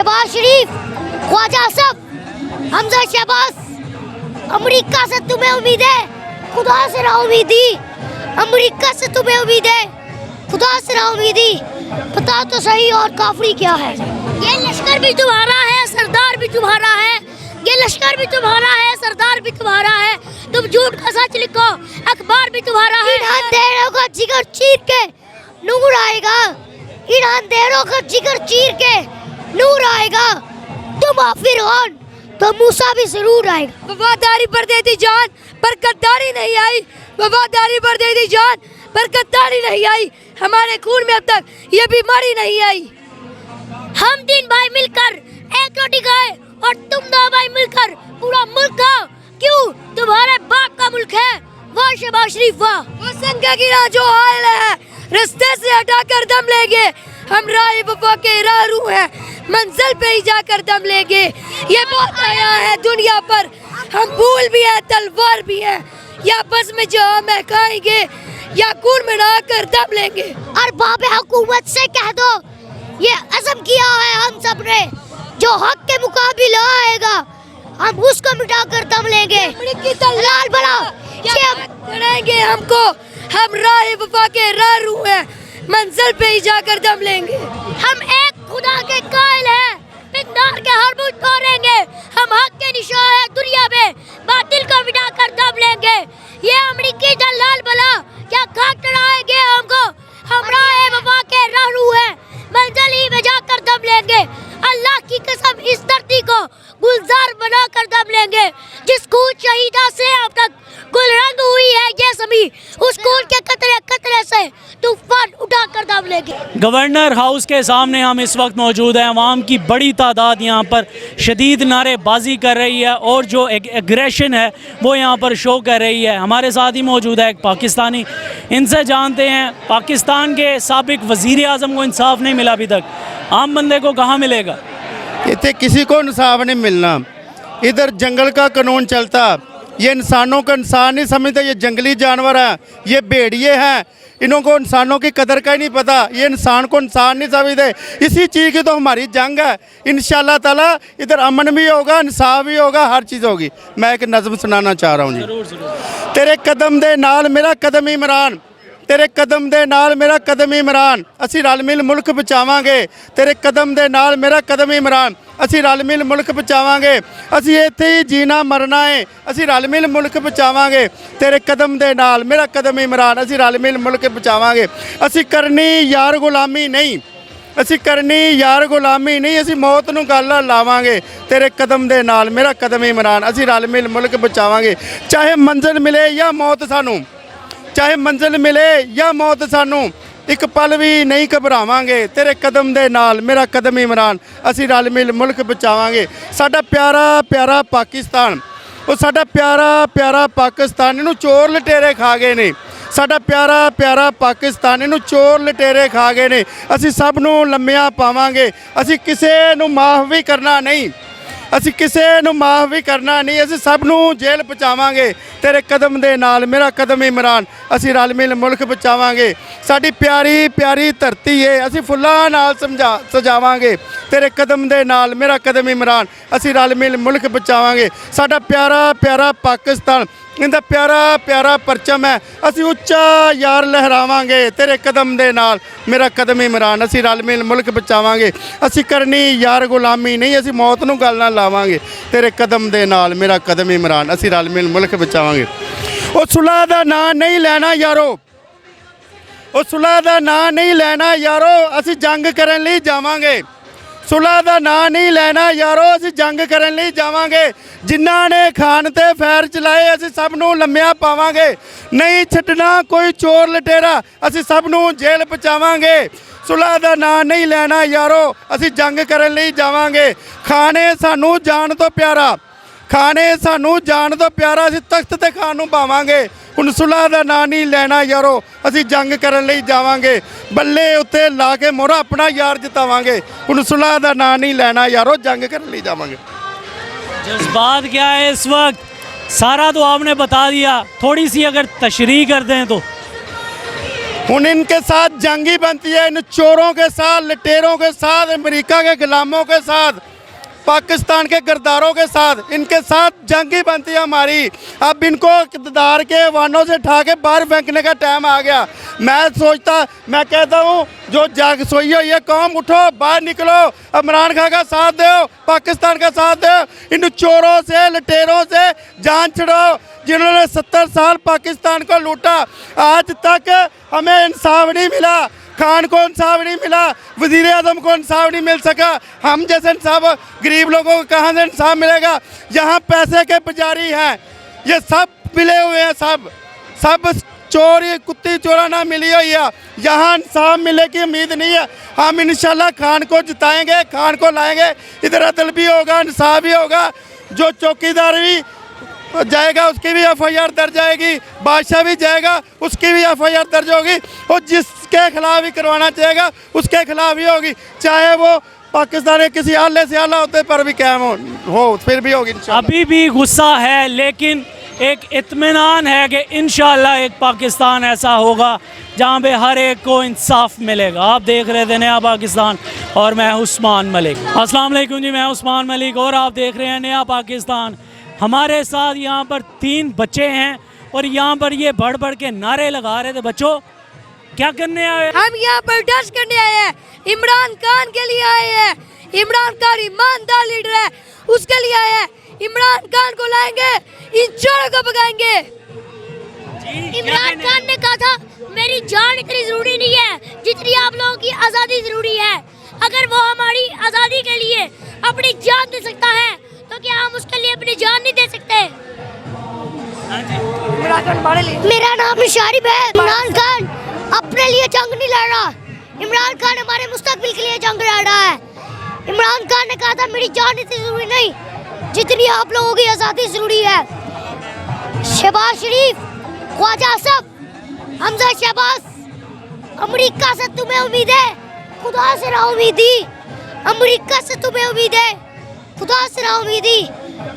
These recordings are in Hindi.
शहबाज शरीफ, ख्वाजा आसफ, हमजा शहबाज, अमेरिका से तुम्हें उम्मीद है, खुदा से ना उम्मीदी। अमेरिका से तुम्हें उम्मीद है, खुदा से ना उम्मीदी। पता तो सही और काफरी क्या है। ये लश्कर भी तुम्हारा है, सरदार भी तुम्हारा है। ये लश्कर भी तुम्हारा है, सरदार भी तुम्हारा है। तुम झूठ का सच लिखो, अखबार भी तुम्हारा है। इन अंधेरों का जिगर चीर के नूर आएगा। इन अंधेरों का जिगर चीर के नूर आएगा। तुम फिरौन तो मूसा भी जरूर आएगा। वफादारी पर दे दी जान पर गद्दारी नहीं आई। वफादारी पर दे दी जान पर गद्दारी नहीं आई। हमारे खून में अब तक ये बीमारी नहीं आई। हम तीन भाई मिलकर एक रोटी खाए और तुम दो भाई मिलकर पूरा मुल्क खाओ। क्यों? तुम्हारे बाप का मुल्क है। वाह शहबाज शरीफ वाह। वो संख्या की राह जो हाल है, रास्ते से हटाकर दम लेंगे। हम राह वफा के राहरू हैं, मंजिल पे ही जाकर दम लेंगे। ये बहुत आया है दुनिया पर, हम फूल भी है तलवार भी है। या बस में जो हमें खाएंगे या खून में नहाकर दम लेंगे। और बाबे हुकूमत से कह दो, ये अज़म किया है हम सब ने, जो हक के मुकाबिले आएगा हम उसको मिटाकर दम लेंगे। लाल बड़ा चढ़ाएंगे हमको, हम राह वफा के राहरू हैं, मंजिल पे ही जाकर दम लेंगे। हम एक खुदा के कायल हैं, पिंदार के हर बुत तोड़ेंगे। हम हक के निशान है दुनिया में, बातिल को मिटाकर दम लेंगे। ये अमरीकी दलाल बला क्या खाक चढ़ाएंगे हमको। हम राह वफा के राहरू हैं, मंजिल ही में जाकर दम लेंगे। अल्लाह की कसम इस धरती को गुलजार बनाकर दम लेंगे। जिस खून शहीदा से अब तक गुलरंग हुई है ये ज़मीं, उस खून के कतरे कतरे से तूफान उठाकर दम लेंगे। गवर्नर हाउस के सामने हम इस वक्त मौजूद हैं। अवाम की बड़ी तादाद यहाँ पर शदीद नारेबाजी कर रही है और जो एग्रेशन है वो यहाँ पर शो कर रही है। हमारे साथ ही मौजूद है एक पाकिस्तानी, इनसे जानते हैं पाकिस्तान के साबिक वज़ीर आज़म को इंसाफ नहीं मिला अभी तक, आम बंदे को कहाँ मिलेगा? इतने किसी को इंसाफ नहीं मिलना। इधर जंगल का कानून चलता, ये इंसानों को इंसान नहीं समझते। ये जंगली जानवर हैं, ये भेड़िए हैं, इन्हों को इंसानों की कदर का ही नहीं पता। ये इंसान को इंसान नहीं समझते। इसी चीज़ की तो हमारी जंग है। इंशाल्लाह ताला इधर अमन भी होगा, इंसाफ भी होगा, हर चीज़ होगी। मैं एक नज़म सुनाना चाह रहा हूँ जी। तेरे कदम दे नाल मेरा कदम इमरान, तेरे कदम दे नाल मेरा कदम इमरान, असी रल मिल मुल्क बचावांगे। तेरे कदम दे नाल मेरा कदम इमरान, असी रल मिल मुल्क बचावांगे। असी इत्थे ही जीना मरना है, असी रल मिल मुल्क बचावांगे। तेरे कदम दे नाल मेरा कदम इमरान, असी रल मिल मुल्क बचावांगे। असी करनी यार गुलामी नहीं, असी करनी यार गुलामी नहीं, असी मौत नूं गल लावांगे। तेरे कदम दे नाल मेरा कदम इमरान, असी रल मिल मुल्क बचावांगे। चाहे मंजिल मिले या मौत सानू, चाहे मंजिल मिले या मौत सानू, एक पल भी नहीं घबरावांगे। तेरे कदम दे नाल मेरा कदम इमरान, असी रल मिल मुल्क बचावांगे। साडा प्यारा प्यारा पाकिस्तान, वो साडा प्यारा प्यारा पाकिस्तान, इनू चोर लटेरे खा गए ने। साडा प्यारा प्यारा पाकिस्तान, इनू चोर लटेरे खा गए ने। असी सब नू लम्मिया पावांगे, असी किसे नू माफ़ भी करना नहीं, असी किसे नू माफ़ भी करना नहीं, असी सब नू जेल पहुँचावांगे। तेरे कदम दे नाल मेरा कदम इमरान, असी रल मिल मुल्क बचावांगे। साडी प्यारी प्यारी धरती है, असी फुल्लां नाल सजावांगे। तेरे कदम दे नाल मेरा कदम इमरान, असी रल मिल मुल्क बचावांगे। साडा प्यारा प्यारा पाकिस्तान, इनका प्यारा प्यारा परचम है, असी उच्चा यार लहरावांगे। तेरे कदम दे नाल मेरा कदम इमरान, असी रल मिल मुल्क बचावांगे। असी करनी यार गुलामी नहीं, असी मौत नूं गल ना लावांगे। तेरे कदम दे नाल मेरा कदम इमरान, असी रल मिल मुल्क बचावांगे। वो सुलह दा नां नहीं लेना यारो, वो सुलह दा नां नहीं लेना यारो, असी जंग करन लई जावांगे। सुलह दा नां नहीं लेना यारो, असी जंग करन लई जावांगे। जिन्हां ने खान ते फैर चलाए असी सब नूं लम्मिया पावांगे। नहीं छड्डना कोई चोर लटेरा, असी सब नूं जेल पहुँचावांगे। सुलह दा नां नहीं लेना यारो, असी जंग करन लई जावांगे। खाने सानू जान तो प्यारा, खाने सानू जान तो प्यारा, असी तख्त ते खान नूं पावांगे। हुण सुलह दा नां नहीं लेना यारो, असी जंग करन लई जावांगे। बल्ले उत्ते ला के मोहरा अपना यार जितावांगे। हुण सुलह दा नां नहीं लेना यारो, जंग करन लई जावांगे। जज्बात क्या है इस वक्त? सारा तो आपने बता दिया, थोड़ी सी अगर तशरीह कर दें तो। उन इनके साथ जंगी बनती है, इन चोरों के साथ, लुटेरों के साथ, अमेरिका के गुलामों के साथ, पाकिस्तान के गद्दारों के साथ, इनके साथ जंगी बनती है हमारी। अब इनको इक़्तिदार के वाहनों से उठा के बाहर फेंकने का टाइम आ गया। मैं कहता हूँ जो जाग सोई हुई है कौम, उठो, बाहर निकलो, इमरान खान का साथ दो, पाकिस्तान का साथ दो, इन चोरों से, लुटेरों से जान छुड़ाओ जिन्होंने 70 साल पाकिस्तान को लूटा। आज तक हमें इंसाफ नहीं मिला, खान को इंसाफ नहीं मिला, वज़ीर आज़म को इंसाफ नहीं मिल सका। हम जैसे इंसाफ गरीब लोगों को कहाँ से इंसाफ मिलेगा? यहाँ पैसे के पुजारी हैं, ये सब मिले हुए हैं, सब चोरी कुत्ती चोराना मिली हुई है। यहाँ इंसाफ मिले की उम्मीद नहीं है। हम इंशाल्लाह खान को जिताएंगे, खान को लाएंगे, इधर अदल भी होगा, इंसाफ भी होगा। जो चौकीदार भी जाएगा उसकी भी FIR दर्ज जाएगी, बादशाह भी जाएगा उसकी भी FIR दर्ज होगी, और जिसके खिलाफ भी करवाना चाहेगा उसके खिलाफ ही होगी, चाहे वो पाकिस्तान के किसी आले से आला होते पर भी कायम हो फिर भी होगी इंशाल्लाह। अभी भी गुस्सा है, लेकिन एक इत्मीनान है कि इंशाल्लाह एक पाकिस्तान ऐसा होगा जहाँ पे हर एक को इंसाफ मिलेगा। आप देख रहे थे नया पाकिस्तान और मैं उस्मान मलिक। अस्सलाम वालेकुम जी, मैं उस्मान मलिक और आप देख रहे हैं नया पाकिस्तान। हमारे साथ यहाँ पर 3 बच्चे हैं और यहाँ पर ये बढ़ बढ़ के नारे लगा रहे थे। बच्चों क्या करने आए? हम यहाँ पर डस्ट करने आए हैं, इमरान खान के लिए आए हैं। इमरान खान ईमानदार लीडर है, उसके लिए आए हैं। इमरान खान को लाएंगे, इन चोरों को भगाएंगे। इमरान खान ने कहा था मेरी जान इतनी जरूरी नहीं है जितनी आप लोगों की आज़ादी जरूरी है। अगर वो हमारी आज़ादी के लिए अपनी जान दे सकता है तो क्या हम उसके लिए अपनी जान नहीं दे सकते? मेरा नाम शारिब है। इमरान खान अपने लिए जंग नहीं लड़ रहा, इमरान खान हमारे मुस्तकबिल के लिए जंग लड़ रहा है। इमरान खान ने कहा था मेरी जान इतनी जरूरी नहीं जितनी आप लोगों की आज़ादी जरूरी है। शहबाज शरीफ, ख्वाजा आसफ, हमजा शहबाज, अमेरिका से तुम्हें उम्मीद है, खुदा से ना उम्मीदी। अमेरिका से तुम्हें उम्मीद है, खुदा से ना उम्मीदी।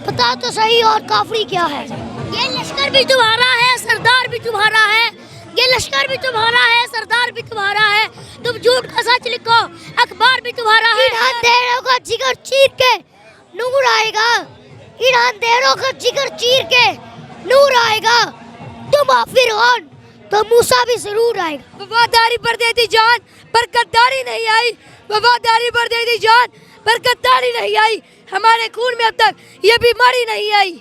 पता तो सही और काफरी क्या है। ये लश्कर भी तुम्हारा है, सरदार भी तुम्हारा है। ये लश्कर भी तुम्हारा है, सरदार भी तुम्हारा है। तुम झूठ का सच लिखो, अखबार भी तुम्हारा है। इन अंधेरों का जिगर चीर के नूर आएगा, इन अंधेरों का जिगर चीर के नूर आएगा। तुम फिरौन तो मूसा भी जरूर आएगा। वफादारी पर दे दी जान पर गद्दारी नहीं आई, वफादारी पर दे दी जान पर गद्दारी नहीं आई। हमारे खून में अब तक ये बीमारी नहीं आई।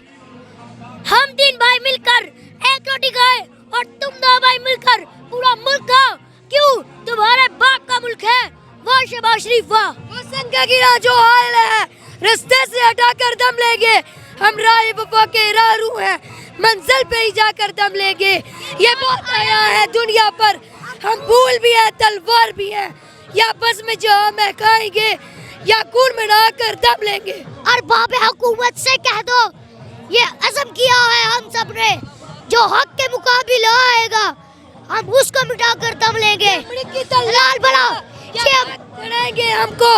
हम 3 भाई मिलकर एक रोटी खाए और तुम 2 भाई मिलकर पूरा मुल्क खाओ। क्यों? तुम्हारे बाप का मुल्क है। वाह शहबाज शरीफ वाह। वो संख्या गिरा जो हाल है, रास्ते से हटाकर दम लेंगे। हम राह वफा के राहरू हैं, मंजिल पे ही जाकर दम लेंगे। ये बहुत आया है दुनिया पर, हम फूल भी है तलवार भी है, या बस में जो महकाएंगे या खून में नहाकर दम लेंगे। और बाबे हुकूमत से कह दो ये अज़म किया है हम सब ने, जो हक के मुकाबिले आएगा हम उसको मिटा कर दम लेंगे। लाल बड़ा बनाएंगे हमको,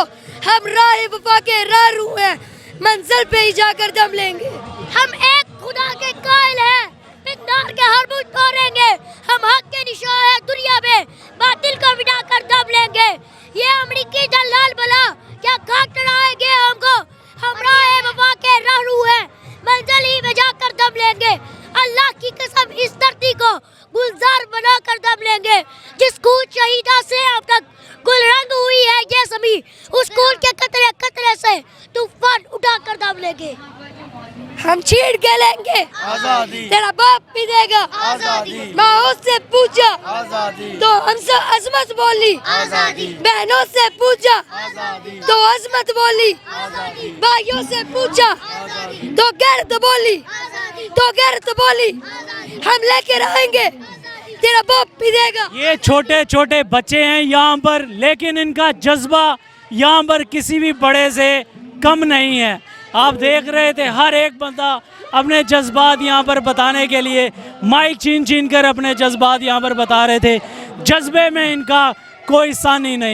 हम राह वफा के राहरू हैं, मंजिल पे ही जाकर दम लेंगे। हम एक खुदा के कायल हैं, इक़्तिदार के हर बुत तोड़ेंगे। हम हक के निशान है दुनिया में, बातिल को मिटा कर दम लेंगे। ये अमरीकी दलाल बला क्या खाक चढ़ाएंगे हमको? हम राह वफा के राहरू हैं, मंजिल ही में जाकर दम लेंगे। अल्लाह की कसम इस धरती को गुलजार बना कर दम लेंगे। जिस खून शहीदा से अब तक गुलरंग हुई है ये ज़मीं, उस खून के कतरे कतरे से तूफान उठा कर दम लेंगे। हम छीड़ के लेंगे आज़ादी, तेरा बाप भी देगा आज़ादी। माँ से पूछा आज़ादी, तो हमसे अजमत बोली, आज़ादी। बहनों से पूछा आज़ादी, तो अजमत बोली, आज़ादी। भाइयों से पूछा तो गैरत बोली, तो गैरत बोली। हम लेकर आएंगे, तेरा बाप भी देगा। ये छोटे छोटे बच्चे हैं यहाँ पर, लेकिन इनका जज्बा यहाँ पर किसी भी बड़े से कम नहीं है। आप देख रहे थे हर एक बंदा अपने जज्बात यहाँ पर बताने के लिए माइक छीन छीन कर अपने जज्बात यहाँ पर बता रहे थे। जज्बे में इनका कोई सानी नहीं।